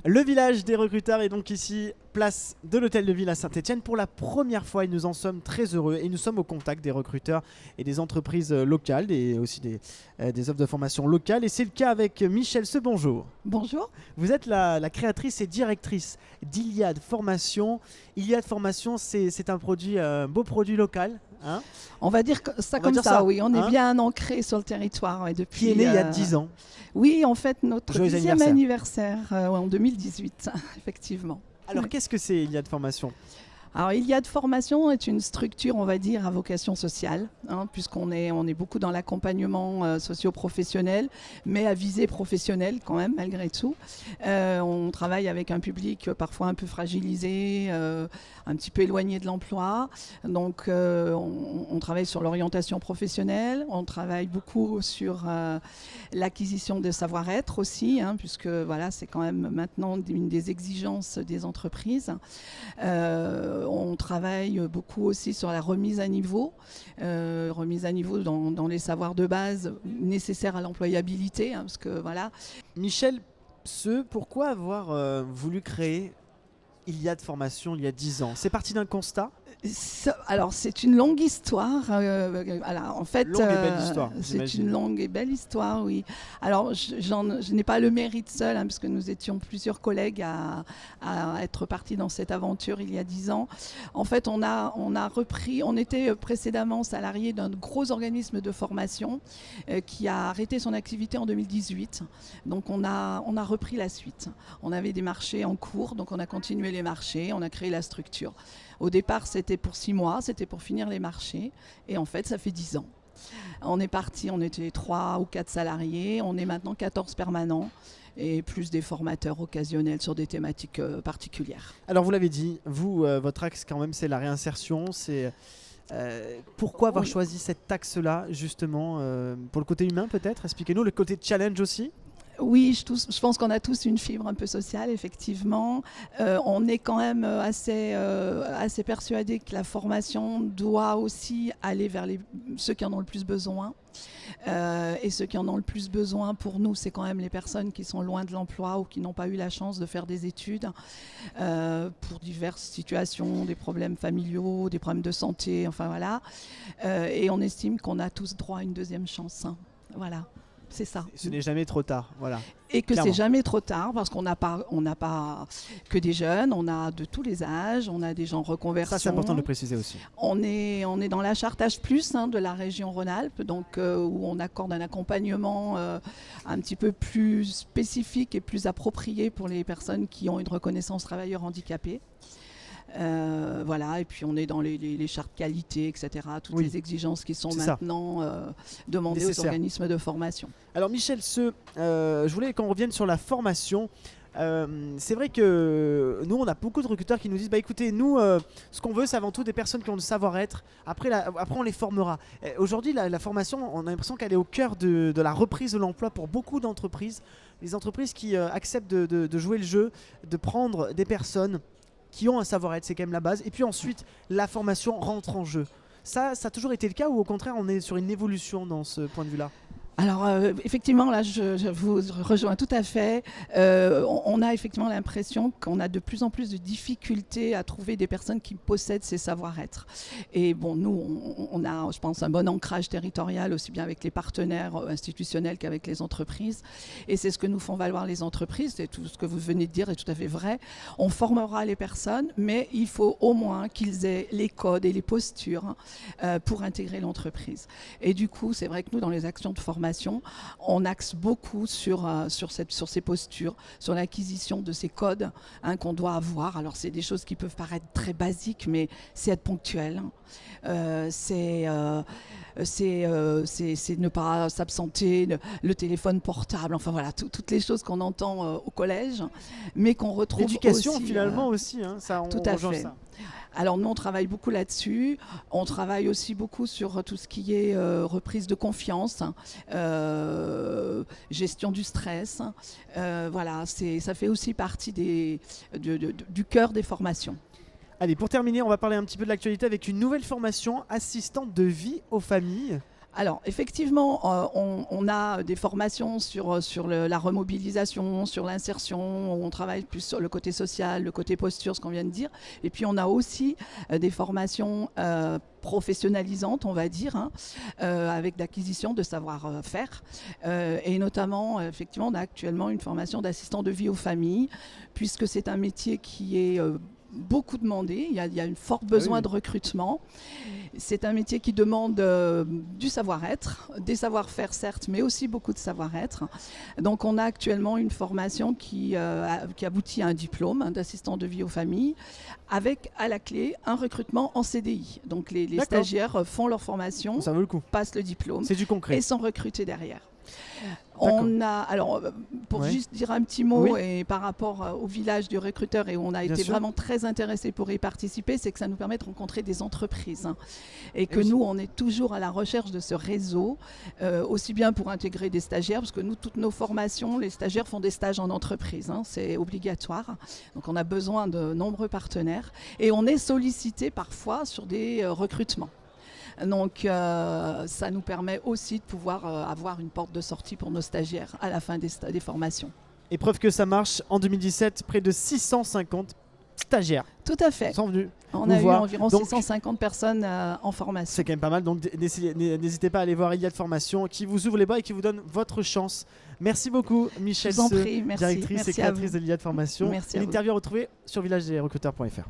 Le village des recruteurs est donc ici, place de l'Hôtel de Ville à Saint-Etienne. Pour la première fois, et nous en sommes très heureux. Et nous sommes au contact des recruteurs et des entreprises locales et aussi des offres de formation locales. Et c'est le cas avec Michel Ce. Bonjour. Bonjour. Vous êtes la créatrice et directrice d'Iliade Formation. Iliade Formation, c'est un produit, beau produit local. Hein, on va dire ça comme ça, oui. On est bien ancré sur le territoire. Ouais, depuis, qui est né il y a 10 ans. Oui, en fait, notre Joyeux 10e anniversaire en 2018, effectivement. Alors, qu'est-ce que c'est Iliade Formation ? Alors, Iliade Formation est une structure, on va dire, à vocation sociale, puisqu'on est beaucoup dans l'accompagnement socio-professionnel, mais à visée professionnelle quand même, malgré tout. On travaille avec un public parfois un peu fragilisé, un petit peu éloigné de l'emploi. Donc, on travaille sur l'orientation professionnelle, on travaille beaucoup sur l'acquisition de savoir-être aussi, puisque voilà, c'est quand même maintenant une des exigences des entreprises. On travaille beaucoup aussi sur la remise à niveau dans les savoirs de base nécessaires à l'employabilité, parce que voilà. Michel, pourquoi avoir voulu créer Iliade Formation il y a 10 ans ? C'est parti d'un constat ? Alors, c'est une longue histoire. En fait, longue et belle histoire, c'est une longue et belle histoire, oui. Alors, je n'ai pas le mérite seul, puisque nous étions plusieurs collègues à être partis dans cette aventure il y a 10 ans. En fait, on était précédemment salariés d'un gros organisme de formation qui a arrêté son activité en 2018. Donc, on a repris la suite. On avait des marchés en cours, donc on a continué les marchés, on a créé la structure. Au départ, c'était pour 6 mois, c'était pour finir les marchés. Et en fait, ça fait 10 ans. On est parti, on était 3 ou 4 salariés. On est maintenant 14 permanents et plus des formateurs occasionnels sur des thématiques particulières. Alors, vous l'avez dit, votre axe quand même, c'est la réinsertion. Pourquoi avoir choisi cette axe-là, justement, pour le côté humain peut-être ? Expliquez-nous, le côté challenge aussi ? Oui, je pense qu'on a tous une fibre un peu sociale, effectivement. On est quand même assez persuadé que la formation doit aussi aller vers ceux qui en ont le plus besoin. Et ceux qui en ont le plus besoin pour nous, c'est quand même les personnes qui sont loin de l'emploi ou qui n'ont pas eu la chance de faire des études pour diverses situations, des problèmes familiaux, des problèmes de santé, enfin voilà. Et on estime qu'on a tous droit à une deuxième chance. Voilà. C'est ça. Ce n'est jamais trop tard, voilà. Et que Clairement. c'est jamais trop tard, parce qu'on n'a pas que des jeunes, on a de tous les âges, on a des gens reconversion. Ça, c'est important de le préciser aussi. On est dans la charte H+, de la région Rhône-Alpes, donc où on accorde un accompagnement un petit peu plus spécifique et plus approprié pour les personnes qui ont une reconnaissance travailleur handicapé. Voilà, et puis on est dans les chartes qualité, etc. Toutes les exigences qui sont maintenant demandées aux organismes de formation. Alors Michel, je voulais qu'on revienne sur la formation. C'est vrai que nous, on a beaucoup de recruteurs qui nous disent écoutez, nous, ce qu'on veut, c'est avant tout des personnes qui ont le savoir-être. Après, on les formera. Aujourd'hui, la formation, on a l'impression qu'elle est au cœur de la reprise de l'emploi pour beaucoup d'entreprises. Les entreprises qui acceptent de jouer le jeu, de prendre des personnes qui ont un savoir-être, c'est quand même la base. Et puis ensuite, la formation rentre en jeu. Ça a toujours été le cas ou au contraire, on est sur une évolution dans ce point de vue-là ? Alors effectivement, là je vous rejoins tout à fait. On a effectivement l'impression qu'on a de plus en plus de difficultés à trouver des personnes qui possèdent ces savoir-être. Et bon, nous, on a, je pense, un bon ancrage territorial, aussi bien avec les partenaires institutionnels qu'avec les entreprises. Et c'est ce que nous font valoir les entreprises. Et tout ce que vous venez de dire est tout à fait vrai. On formera les personnes, mais il faut au moins qu'ils aient les codes et les postures pour intégrer l'entreprise. Et du coup, c'est vrai que nous, dans les actions de formation, on axe beaucoup sur ces postures, sur l'acquisition de ces codes qu'on doit avoir. Alors c'est des choses qui peuvent paraître très basiques, mais c'est être ponctuel. C'est ne pas s'absenter, le téléphone portable, enfin voilà, toutes les choses qu'on entend au collège, mais qu'on retrouve l'éducation aussi, finalement aussi, ça, tout à fait. Ça. Alors nous, on travaille beaucoup là-dessus. On travaille aussi beaucoup sur tout ce qui est reprise de confiance, gestion du stress. Voilà, ça fait aussi partie du cœur des formations. Allez, pour terminer, on va parler un petit peu de l'actualité avec une nouvelle formation, assistante de vie aux familles. Alors, effectivement, on a des formations sur la remobilisation, sur l'insertion. On travaille plus sur le côté social, le côté posture, ce qu'on vient de dire. Et puis, on a aussi des formations professionnalisantes, on va dire, hein, avec l'acquisition de savoir-faire. Et notamment, effectivement, on a actuellement une formation d'assistant de vie aux familles, puisque c'est un métier qui est beaucoup demandé. Il y a un fort besoin de recrutement. C'est un métier qui demande du savoir-être, des savoir-faire certes, mais aussi beaucoup de savoir-être. Donc on a actuellement une formation qui aboutit à un diplôme d'assistant de vie aux familles, avec à la clé un recrutement en CDI. Donc les stagiaires font leur formation, Ça vaut le coup. passent le diplôme C'est du concret. et sont recrutés derrière. On a, alors, pour juste dire un petit mot, et par rapport au village du recruteur, et où on a été vraiment très intéressés pour y participer, c'est que ça nous permet de rencontrer des entreprises. Hein, et que nous, on est toujours à la recherche de ce réseau, aussi bien pour intégrer des stagiaires, parce que nous, toutes nos formations, les stagiaires font des stages en entreprise, hein, c'est obligatoire. Donc on a besoin de nombreux partenaires. Et on est sollicité parfois sur des recrutements. Donc ça nous permet aussi de pouvoir avoir une porte de sortie pour nos stagiaires à la fin des formations. Et preuve que ça marche, en 2017, près de 650 stagiaires Tout à fait. sont venus. On a eu environ 650 personnes en formation. C'est quand même pas mal, donc n'hésitez pas à aller voir Iliad Formation qui vous ouvre les bras et qui vous donne votre chance. Merci beaucoup Michèle Je vous en prie, merci. directrice et créatrice de l'Iliad Formation. Merci. Une interview à retrouver sur villagerecruteurs.fr.